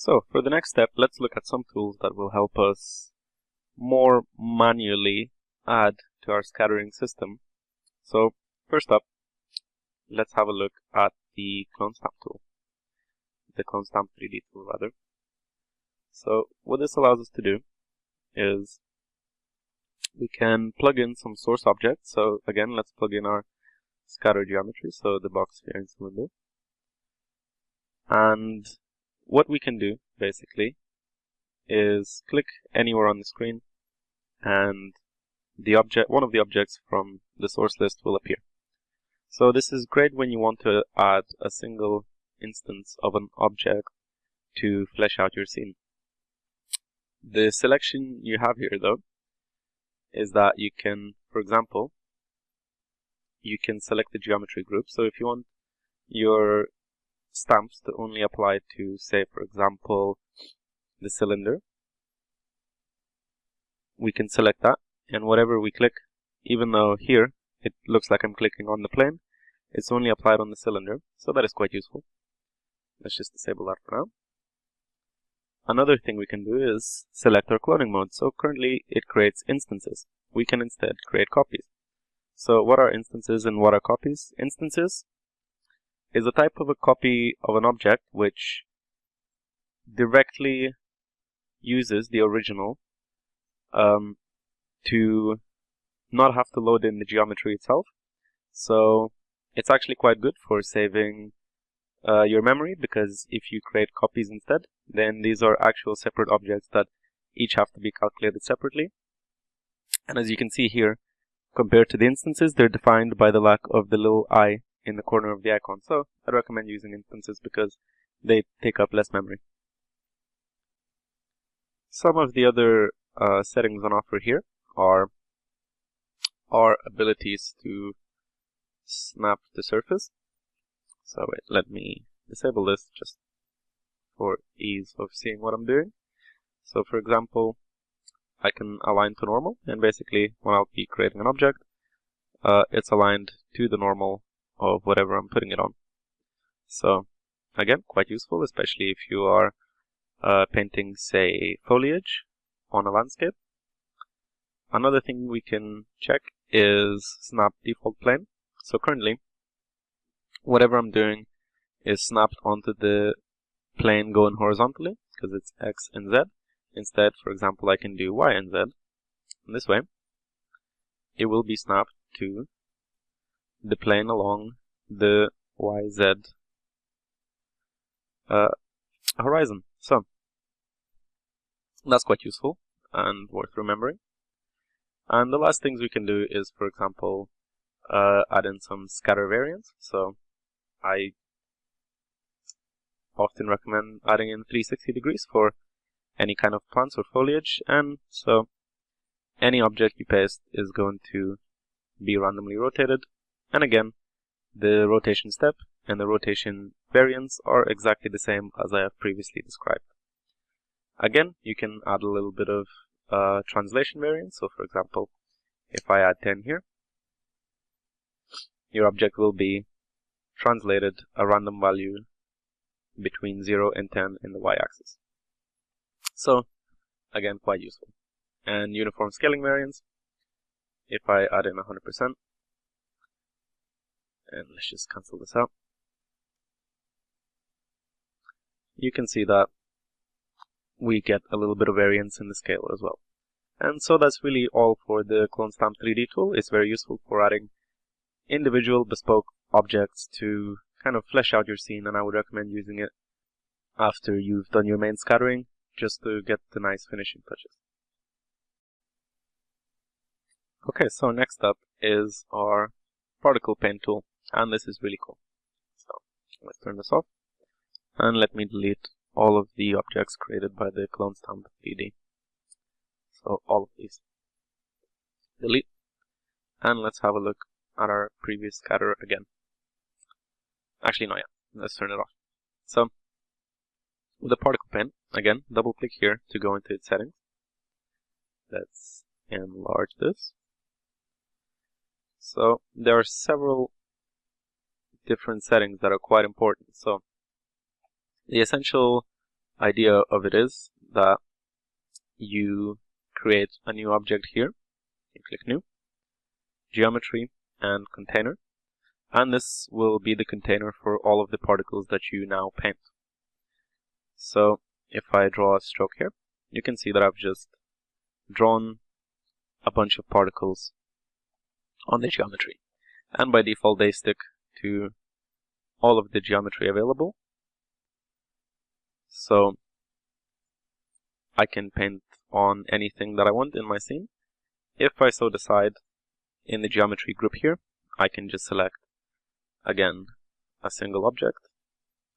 So for the next step, let's look at some tools that will help us more manually add to our scattering system. So first up, let's have a look at the clone stamp tool, the clone stamp 3D tool rather. So what this allows us to do is we can plug in some source objects. So again, let's plug in our scatter geometry, so the box sphere and cylinder. And what we can do basically is click anywhere on the screen and one of the objects from the source list will appear. So this is great when you want to add a single instance of an object to flesh out your scene. The selection you have here though is that you can, for example, you can select the geometry group. So if you want your stamps to only apply to, say, for example, the cylinder, we can select that, and whatever we click, even though here it looks like I'm clicking on the plane, it's only applied on the cylinder, so that is quite useful. Let's just disable that for now. Another thing we can do is select our cloning mode. So currently it creates instances. We can instead create copies. So what are instances and what are copies? Instances is a type of a copy of an object which directly uses the original to not have to load in the geometry itself. So it's actually quite good for saving your memory, because if you create copies instead, then these are actual separate objects that each have to be calculated separately. And as you can see here, compared to the instances, they're defined by the lack of the little eye in the corner of the icon. So I recommend using instances because they take up less memory. Some of the other settings on offer here are our abilities to snap the surface. So wait, let me disable this just for ease of seeing what I'm doing. So for example, I can align to normal, and basically when I'll be creating an object, it's aligned to the normal of whatever I'm putting it on. So again, quite useful, especially if you are painting, say, foliage on a landscape. Another thing we can check is snap default plane. So currently, whatever I'm doing is snapped onto the plane going horizontally because it's X and Z. Instead, for example, I can do Y and Z. And this way, it will be snapped to the plane along the YZ horizon. So that's quite useful and worth remembering. And the last things we can do is, for example, add in some scatter variants. So I often recommend adding in 360 degrees for any kind of plants or foliage, and so any object you paste is going to be randomly rotated. And again, the rotation step and the rotation variants are exactly the same as I have previously described. Again, you can add a little bit of translation variance. So for example, if I add 10 here, your object will be translated a random value between 0 and 10 in the y-axis. So again, quite useful. And uniform scaling variance, if I add in 100%, and let's just cancel this out, you can see that we get a little bit of variance in the scale as well. And so that's really all for the Clone Stamp 3D tool. It's very useful for adding individual bespoke objects to kind of flesh out your scene, and I would recommend using it after you've done your main scattering, just to get the nice finishing touches. Okay, so next up is our particle paint tool, and this is really cool. So let's turn this off, and let me delete all of the objects created by the Clone Stamp 3D. So all of these. Delete, and let's have a look at our previous scatter again. Actually, no, yeah, let's turn it off. So with the particle paint, again, double click here to go into its settings. Let's enlarge this. So there are several different settings that are quite important. So the essential idea of it is that you create a new object here. You click New, Geometry, and Container. And this will be the container for all of the particles that you now paint. So if I draw a stroke here, you can see that I've just drawn a bunch of particles on the geometry. And by default, they stick to all of the geometry available. So I can paint on anything that I want in my scene. If I so decide, in the geometry group here, I can just select, again, a single object,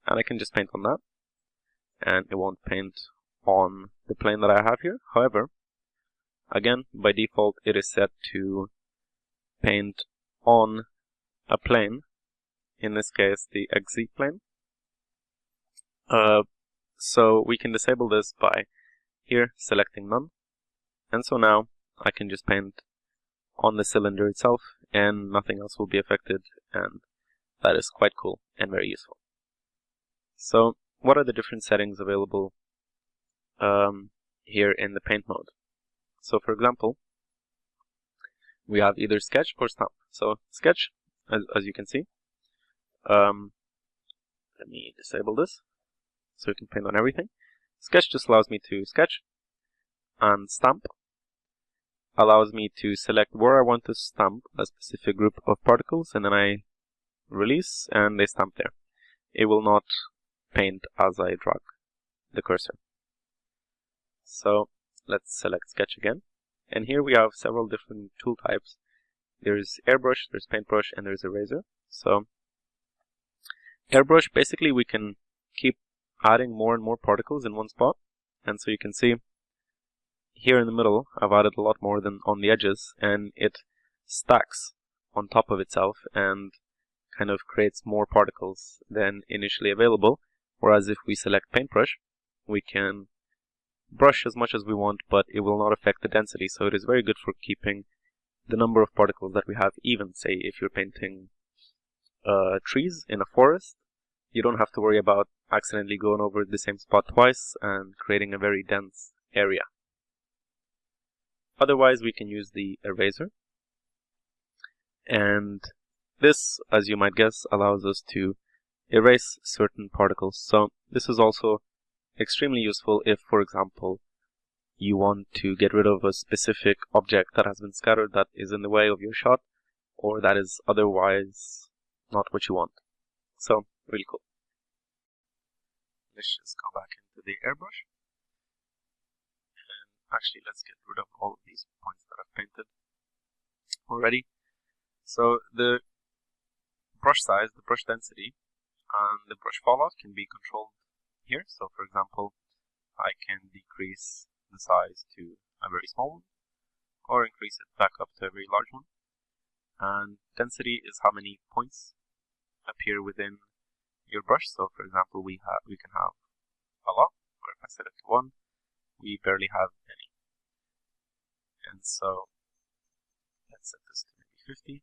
and I can just paint on that, and it won't paint on the plane that I have here. However, again, by default, it is set to paint on a plane, in this case, the XZ plane. So we can disable this by here selecting None, and so now I can just paint on the cylinder itself, and nothing else will be affected, and that is quite cool and very useful. So what are the different settings available here in the paint mode? So for example, we have either Sketch or Stamp. So Sketch, as you can see, let me disable this so you can paint on everything. Sketch just allows me to sketch, and Stamp allows me to select where I want to stamp a specific group of particles, and then I release and they stamp there. It will not paint as I drag the cursor. So let's select Sketch again, and here we have several different tool types. There's airbrush, there's paintbrush, and there's eraser. So airbrush, basically we can keep adding more and more particles in one spot, and so you can see here in the middle I've added a lot more than on the edges, and it stacks on top of itself and kind of creates more particles than initially available. Whereas if we select paintbrush, we can brush as much as we want, but it will not affect the density, so it is very good for keeping the number of particles that we have even. Say if you're painting trees in a forest, you don't have to worry about accidentally going over the same spot twice and creating a very dense area. Otherwise, we can use the eraser, and this, as you might guess, allows us to erase certain particles. So this is also extremely useful if, for example, you want to get rid of a specific object that has been scattered that is in the way of your shot, or that is otherwise not what you want. So really cool. Let's just go back into the airbrush, and actually let's get rid of all of these points that I've painted already. So the brush size, the brush density, and the brush fallout can be controlled here. So for example, I can decrease the size to a very small one, or increase it back up to a very large one. And density is how many points appear within your brush. So for example, we can have a lot, or if I set it to 1, we barely have any. And so let's set this to maybe 50.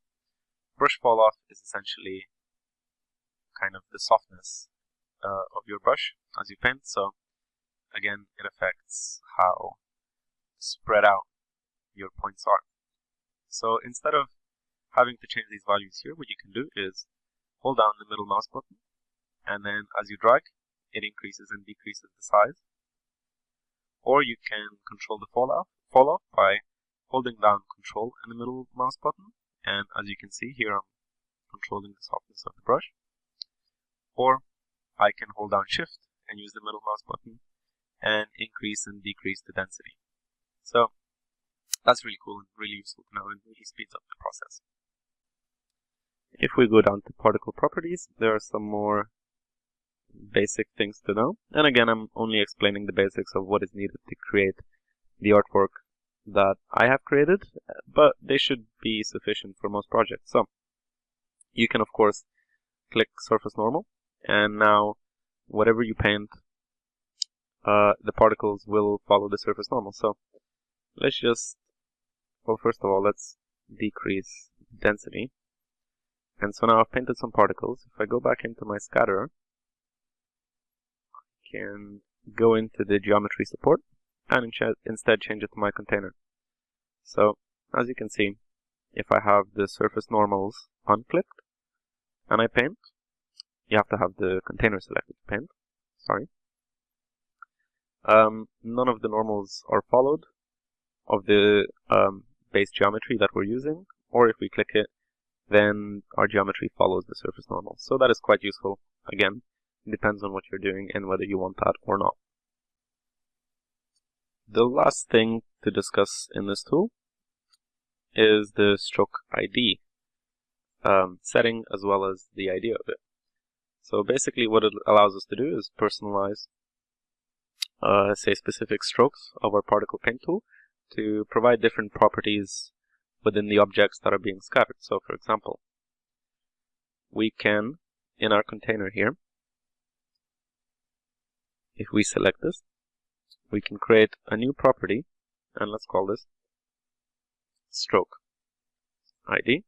Brush fall off is essentially kind of the softness of your brush as you paint. So again, it affects how spread out your points are. So instead of having to change these values here, what you can do is hold down the middle mouse button, and then as you drag, it increases and decreases the size. Or you can control the fall off by holding down Control and the middle mouse button, and as you can see here, I'm controlling the softness of the brush. Or I can hold down Shift and use the middle mouse button and increase and decrease the density. So that's really cool and really useful to know, and really speeds up the process. If we go down to particle properties, there are some more basic things to know. And again, I'm only explaining the basics of what is needed to create the artwork that I have created, but they should be sufficient for most projects. So you can of course click Surface Normal, and now whatever you paint, the particles will follow the surface normal. So let's just, well, first of all, let's decrease density. And so now I've painted some particles. If I go back into my scatterer, I can go into the geometry support and instead change it to my container. So as you can see, if I have the surface normals unclicked and I paint, you have to have the container selected to paint. Sorry. None of the normals are followed of the base geometry that we're using, or if we click it, then our geometry follows the surface normal. So that is quite useful. Again, it depends on what you're doing and whether you want that or not. The last thing to discuss in this tool is the stroke ID setting, as well as the idea of it. So basically what it allows us to do is personalize, say, specific strokes of our particle paint tool to provide different properties within the objects that are being scattered. So for example, we can, in our container here, if we select this, we can create a new property, and let's call this stroke ID.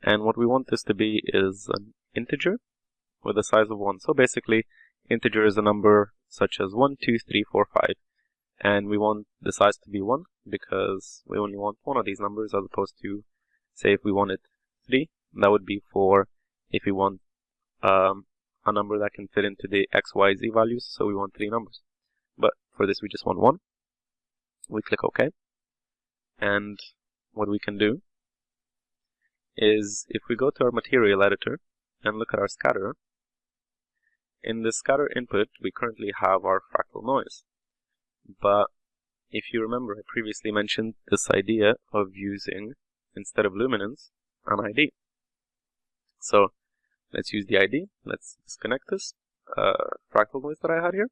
And what we want this to be is an integer with a size of 1. So basically, integer is a number such as 1, 2, 3, 4, 5. And we want the size to be 1 because we only want one of these numbers, as opposed to, say, if we wanted 3, that would be 4 if we want a number that can fit into the x, y, z values, so we want 3 numbers. But for this we just want 1. We click OK. And what we can do is, if we go to our material editor and look at our scatterer, in the scatter input we currently have our fractal noise. But if you remember, I previously mentioned this idea of using, instead of luminance, an ID. So let's use the ID. Let's disconnect this fractal noise that I had here,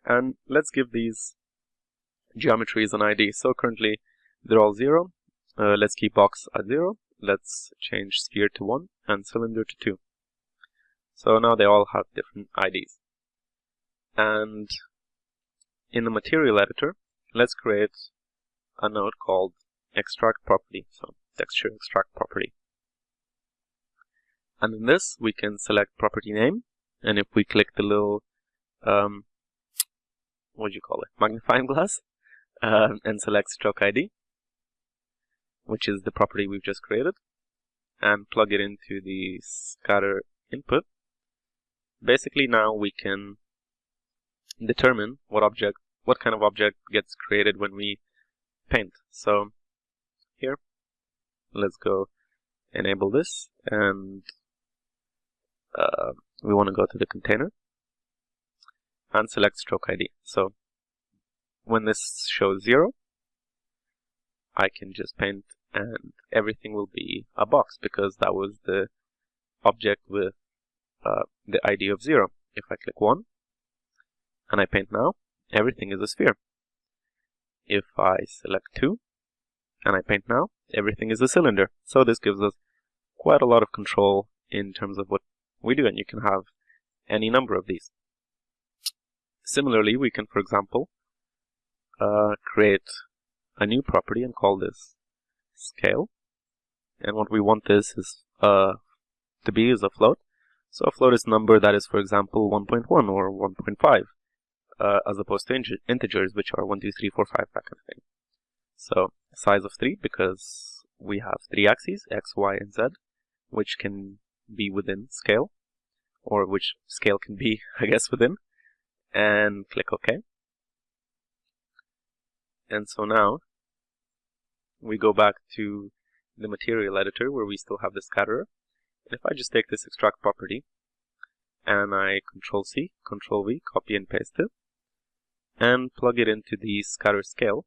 and let's give these geometries an ID. So currently they're all 0. Let's keep box at 0. Let's change sphere to 1 and cylinder to 2. So now they all have different IDs. And in the material editor, let's create a node called extract property. So texture extract property. And in this, we can select property name. And if we click the little, magnifying glass, and select stroke ID, which is the property we've just created, and plug it into the scatter input, basically now we can determine what kind of object gets created when we paint. So here, let's go enable this, and we want to go to the container and select stroke ID. So when this shows 0, I can just paint and everything will be a box because that was the object with the ID of 0. If I click 1 and I paint now, everything is a sphere. If I select 2 and I paint now, everything is a cylinder. So this gives us quite a lot of control in terms of what we do, and you can have any number of these. Similarly, we can, for example, create a new property and call this scale. And what we want this is to be is a float. So a float is a number that is, for example, 1.1 or 1.5, as opposed to integers, which are 1, 2, 3, 4, 5, that kind of thing. So size of 3, because we have 3 axes, x, y, and z, which can be within scale, or which scale can be, I guess, within, and click OK. And so now we go back to the material editor where we still have the scatterer. And if I just take this extract property and I Control-C, Control-V, copy and paste it, and plug it into the scatter scale,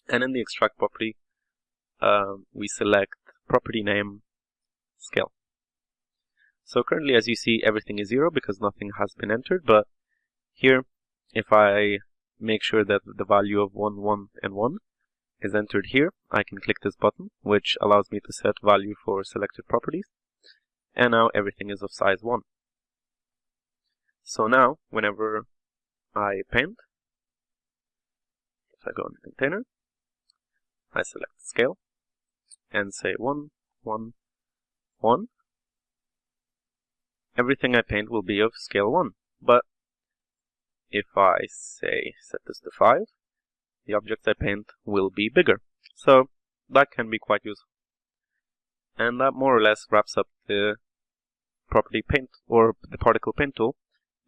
and in the extract property, we select property name scale. So currently, as you see, everything is 0 because nothing has been entered, but here, if I make sure that the value of 1, 1, and 1 is entered here, I can click this button, which allows me to set value for selected properties, and now everything is of size 1. So now, whenever I paint, if I go in the container, I select scale, and say 1, 1, 1, everything I paint will be of scale 1. But if I say set this to 5, the objects I paint will be bigger. So that can be quite useful. And that more or less wraps up the property paint or the particle paint tool.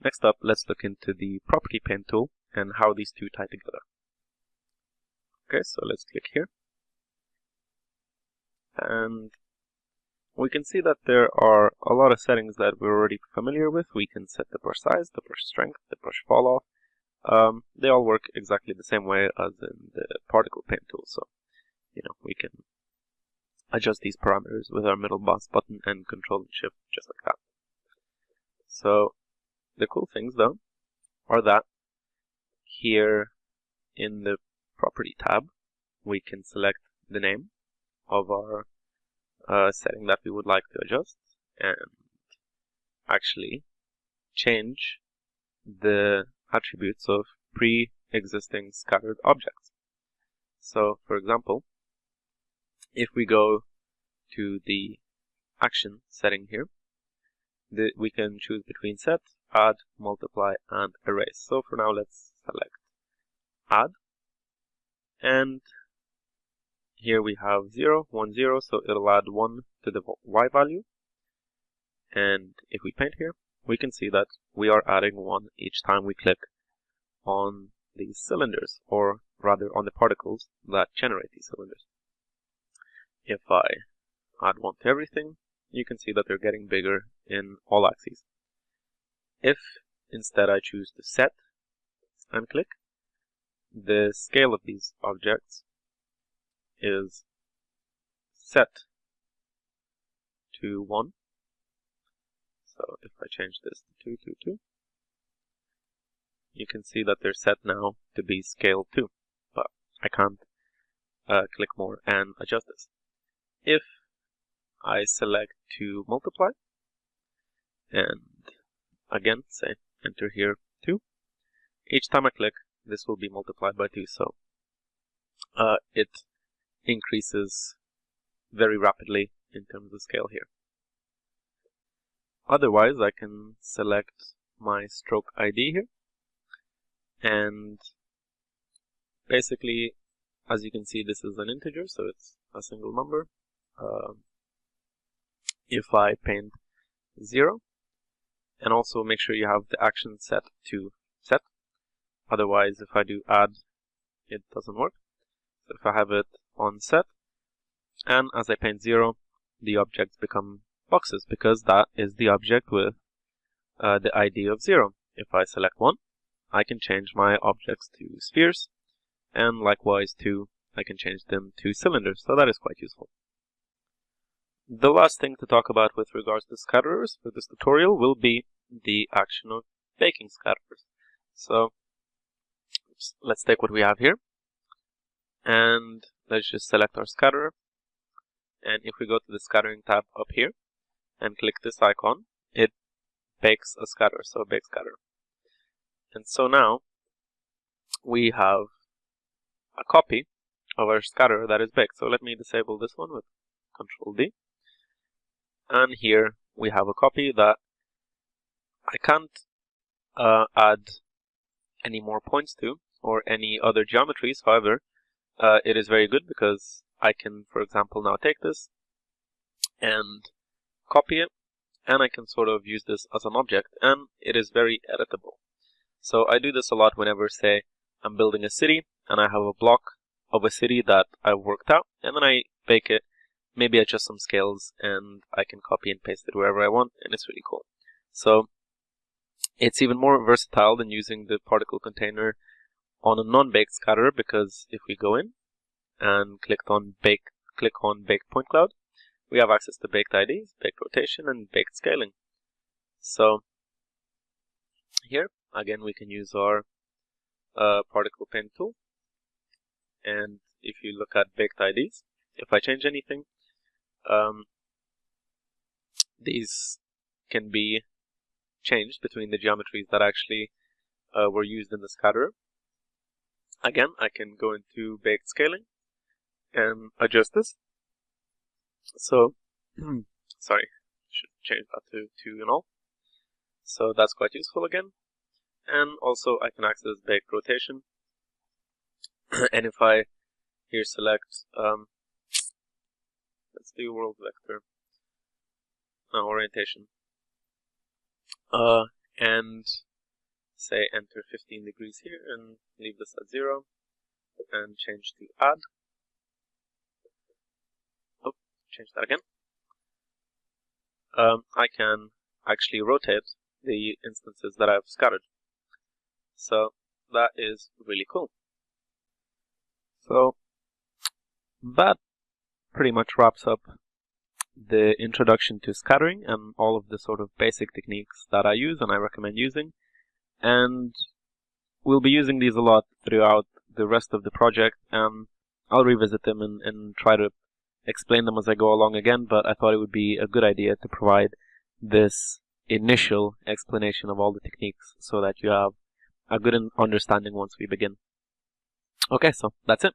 Next up, let's look into the property paint tool and how these two tie together. Okay, so let's click here. And we can see that there are a lot of settings that we're already familiar with. We can set the brush size, the brush strength, the brush fall off. They all work exactly the same way as in the particle paint tool. So, we can adjust these parameters with our middle mouse button and Control and Shift just like that. So the cool things though are that here in the property tab we can select the name of our setting that we would like to adjust and actually change the attributes of pre-existing scattered objects. So for example, if we go to the action setting here, we can choose between set, add, multiply, and erase. So for now, let's select add. And here we have 0, 1, 0, so it'll add 1 to the y value. And if we paint here, we can see that we are adding 1 each time we click on these cylinders, or rather on the particles that generate these cylinders. If I add 1 to everything, you can see that they're getting bigger in all axes. If instead I choose to set and click, the scale of these objects is set to 1. So if I change this to 2, 2, 2, you can see that they're set now to be scale 2, but I can't click more and adjust this. If I select to multiply and again say enter here 2, each time I click this will be multiplied by 2, so it increases very rapidly in terms of scale here. Otherwise I can select my stroke ID here, and basically as you can see this is an integer, so it's a single number. If I paint 0, and also make sure you have the action set to set, otherwise if I do add it doesn't work. So if I have it on set and as I paint 0, the objects become boxes because that is the object with the ID of 0. If I select 1, I can change my objects to spheres, and likewise 2, I can change them to cylinders, so that is quite useful. The last thing to talk about with regards to scatterers for this tutorial will be the action of baking scatterers. So let's take what we have here and let's just select our scatterer, and if we go to the scattering tab up here and click this icon, it bakes a scatterer, so a bake scatterer. And so now we have a copy of our scatterer that is baked. So let me disable this one with Control D. And here we have a copy that I can't add any more points to or any other geometries. However, it is very good because I can, for example, now take this and copy it, and I can sort of use this as an object, and it is very editable. So I do this a lot whenever, say, I'm building a city and I have a block of a city that I've worked out, and then I bake it, maybe adjust some scales, and I can copy and paste it wherever I want, and it's really cool. So it's even more versatile than using the particle container on a non-baked scatterer, because if we go in and click on baked point cloud, we have access to baked IDs, baked rotation, and baked scaling. So here again we can use our particle paint tool, and if you look at baked IDs, if I change anything, these can be changed between the geometries that actually were used in the scatterer. Again, I can go into baked scaling and adjust this. So, sorry, should change that to 2 and all. So that's quite useful again. And also I can access baked rotation. And if I here select, let's do world vector, orientation, and say enter 15 degrees here and leave this at 0 and change to add. Oh, change that again. I can actually rotate the instances that I've scattered. So that is really cool. So that pretty much wraps up the introduction to scattering and all of the sort of basic techniques that I use and I recommend using. And we'll be using these a lot throughout the rest of the project, and I'll revisit them and try to explain them as I go along again, but I thought it would be a good idea to provide this initial explanation of all the techniques so that you have a good understanding once we begin. Okay, so that's it.